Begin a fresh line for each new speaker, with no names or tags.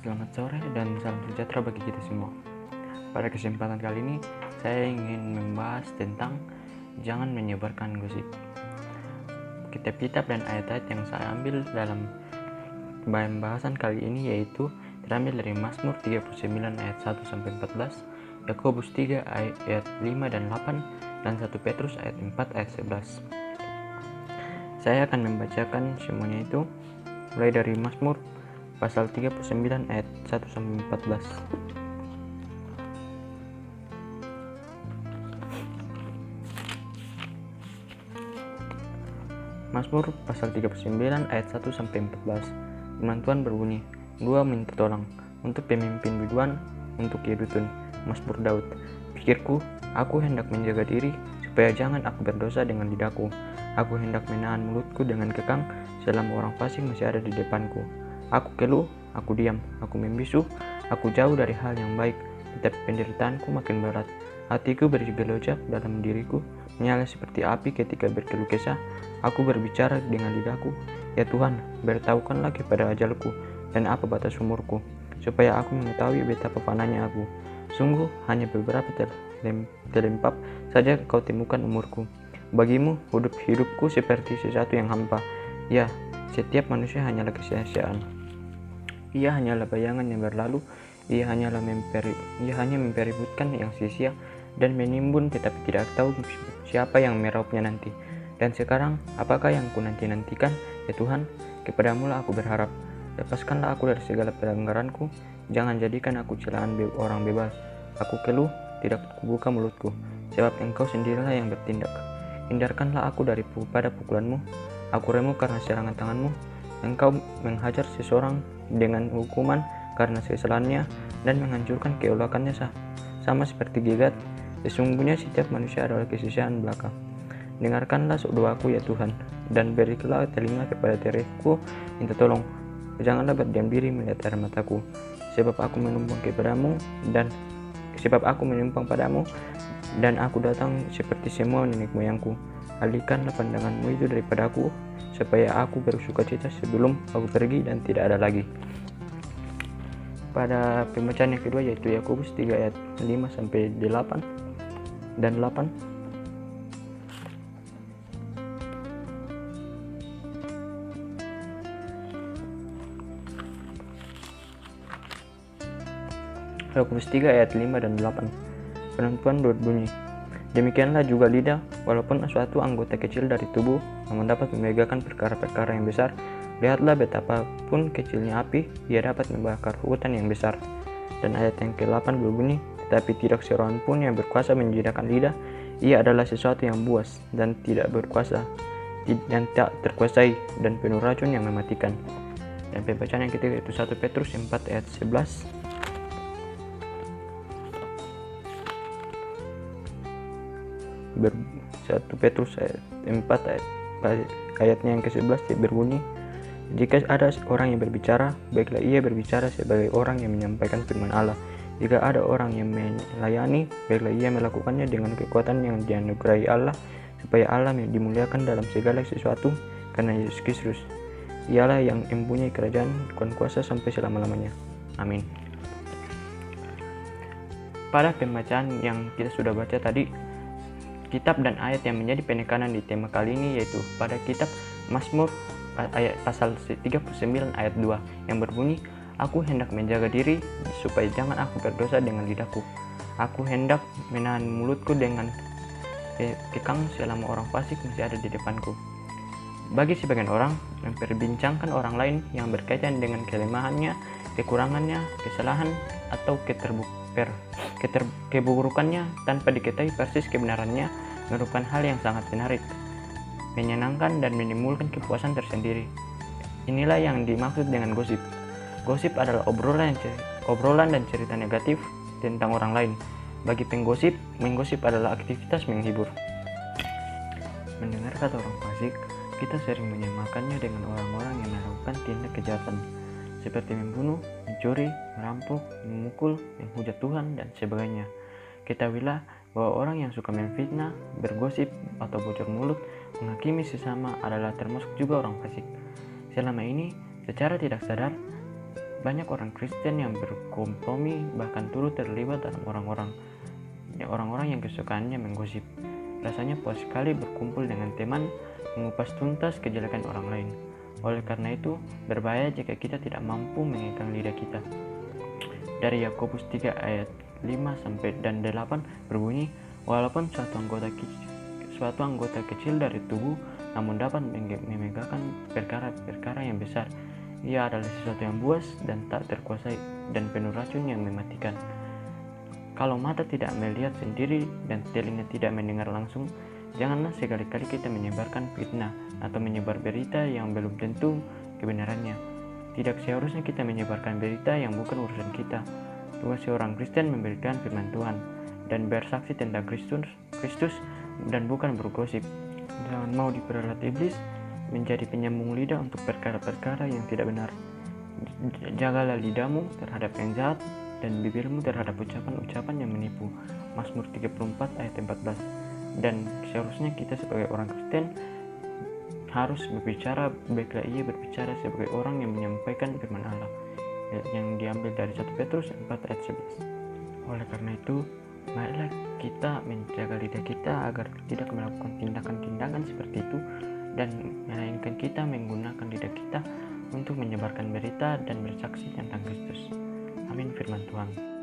Selamat sore dan salam sejahtera bagi kita semua. Pada kesempatan kali ini, saya ingin membahas tentang jangan menyebarkan gosip. Kitab-kitab dan ayat-ayat yang saya ambil dalam pembahasan kali ini yaitu terambil dari Mazmur 39 ayat 1 sampai 14, Yakobus 3 ayat 5 dan 8, dan 1 Petrus ayat 4 ayat 11. Saya akan membacakan semuanya itu mulai dari Mazmur pasal 39 ayat 1 sampai 14. Mazmur pasal 39 ayat 1 sampai 14. Firman Tuhan berbunyi, "Gua minta tolong untuk pemimpin biduan, untuk Yedutun, Mazmur Daud. Pikirku, aku hendak menjaga diri supaya jangan aku berdosa dengan lidahku. Aku hendak menahan mulutku dengan kekang selama orang fasik masih ada di depanku. Aku keluh, aku diam, aku membisu, aku jauh dari hal yang baik, tetapi penderitaanku makin berat. Hatiku bergelojak dalam diriku, menyala seperti api ketika berkeluh kesah. Aku berbicara dengan lidahku, ya Tuhan, beritahukanlah kepada ajalku dan apa batas umurku, supaya aku mengetahui betapa fananya aku. Sungguh hanya beberapa telempap saja kau temukan umurku. Bagimu hidupku seperti sesuatu yang hampa. Ya, setiap manusia hanyalah kesia-siaan. Ia hanyalah bayangan yang berlalu. Ia hanya mempeributkan yang sia-sia dan menimbun tetapi tidak tahu siapa yang merauapnya nanti. Dan sekarang, apakah yang ku nanti-nantikan, ya Tuhan? Kepadamu lah aku berharap. Lepaskanlah aku dari segala pelanggaranku. Jangan jadikan aku celaan orang bebas. Aku keluh, tidak kubuka mulutku, sebab Engkau sendirilah yang bertindak. Hindarkanlah aku daripada pukulanmu. Aku remuk karena serangan tanganmu. Engkau menghajar seseorang dengan hukuman karena kesalahannya dan menghancurkan keulakannya sama seperti gigat. Sesungguhnya setiap manusia adalah kesia-siaan belaka. Dengarkanlah doaku ya Tuhan, dan berilah telinga kepada teriakku minta tolong. Janganlah berdiam diri melihat air mataku, sebab aku menumpang padamu, dan aku datang seperti semua nenek moyangku. Alihkanlah pandanganmu itu daripadaku, supaya aku bersukacita sebelum aku pergi dan tidak ada lagi. Pada pembacaan yang kedua yaitu Yakobus 3 ayat 5 sampai 8 dan 8. Yakobus 3 ayat 5 dan 8. Firman Tuhan berbunyi, "Demikianlah juga lidah, walaupun suatu anggota kecil dari tubuh, namun dapat memegahkan perkara-perkara yang besar. Lihatlah betapapun kecilnya api, ia dapat membakar hutan yang besar." Dan ayat yang ke-8 berbunyi, "Tetapi tidak seorang pun yang berkuasa menjinakkan lidah, ia adalah sesuatu yang buas dan tidak berkuasa, dan tak terkuasai, dan penuh racun yang mematikan." Dan pembacaan yang ketiga yaitu 1 Petrus 4 ayat 11. 1 Petrus ayat 4 ayatnya yang ke-11 berbunyi, "Jika ada orang yang berbicara, baiklah ia berbicara sebagai orang yang menyampaikan firman Allah. Jika ada orang yang melayani, baiklah ia melakukannya dengan kekuatan yang dianugerahi Allah, supaya Allah dimuliakan dalam segala sesuatu karena Yesus Kristus. Ialah yang mempunyai kerajaan dan kuasa sampai selama-lamanya. Amin." Pada pembacaan yang kita sudah baca tadi, kitab dan ayat yang menjadi penekanan di tema kali ini yaitu pada kitab Mazmur ayat pasal 39 ayat 2 yang berbunyi, "Aku hendak menjaga diri supaya jangan aku berdosa dengan lidahku. Aku hendak menahan mulutku dengan kekang selama orang fasik masih ada di depanku." Bagi sebagian orang, memperbincangkan orang lain yang berkaitan dengan kelemahannya, kekurangannya, kesalahan, atau keburukannya tanpa diketahui persis kebenarannya merupakan hal yang sangat menarik, menyenangkan, dan menimbulkan kepuasan tersendiri. Inilah yang dimaksud dengan gosip. Gosip adalah obrolan dan cerita negatif tentang orang lain. Bagi penggosip, menggosip adalah aktivitas menghibur. Mendengar kata orang fasik, kita sering menyamakannya dengan orang-orang yang melakukan tindak kejahatan, seperti membunuh, mencuri, merampok, memukul, menghujat Tuhan, dan sebagainya. Ketahuilah bahwa orang yang suka memfitnah, bergosip, atau bocor mulut, menghakimi sesama adalah termasuk juga orang fasik. Selama ini, secara tidak sadar, Banyak orang Kristen yang berkompromi bahkan turut terlibat dalam orang-orang yang kesukaannya menggosip. Rasanya puas sekali berkumpul dengan teman, mengupas tuntas kejelekan orang lain. Oleh karena itu, berbahaya jika kita tidak mampu mengekang lidah kita. Dari Yakobus 3 ayat 5 sampai dan 8 berbunyi, walaupun suatu anggota kecil dari tubuh namun dapat memegahkan perkara-perkara yang besar, ia adalah sesuatu yang buas dan tak terkuasai dan penuh racun yang mematikan. Kalau mata tidak melihat sendiri dan telinga tidak mendengar langsung, janganlah sekali-kali kita menyebarkan fitnah atau menyebar berita yang belum tentu kebenarannya. Tidak seharusnya kita menyebarkan berita yang bukan urusan kita. Tugas seorang Kristen memberitakan firman Tuhan dan bersaksi tentang Kristus dan bukan bergosip. Jangan mau diperalat iblis menjadi penyambung lidah untuk perkara-perkara yang tidak benar. Jagalah lidahmu terhadap yang jahat dan bibirmu terhadap ucapan-ucapan yang menipu. Mazmur 34 ayat 14. Dan seharusnya kita sebagai orang Kristen harus berbicara, baiklah ia berbicara sebagai orang yang menyampaikan firman Allah yang diambil dari 1 Petrus 4 ayat 11. Oleh karena itu, marilah kita menjaga lidah kita agar tidak melakukan tindakan-tindakan seperti itu, dan melainkan kita menggunakan lidah kita untuk menyebarkan berita dan bersaksi tentang Kristus. Amin firman Tuhan.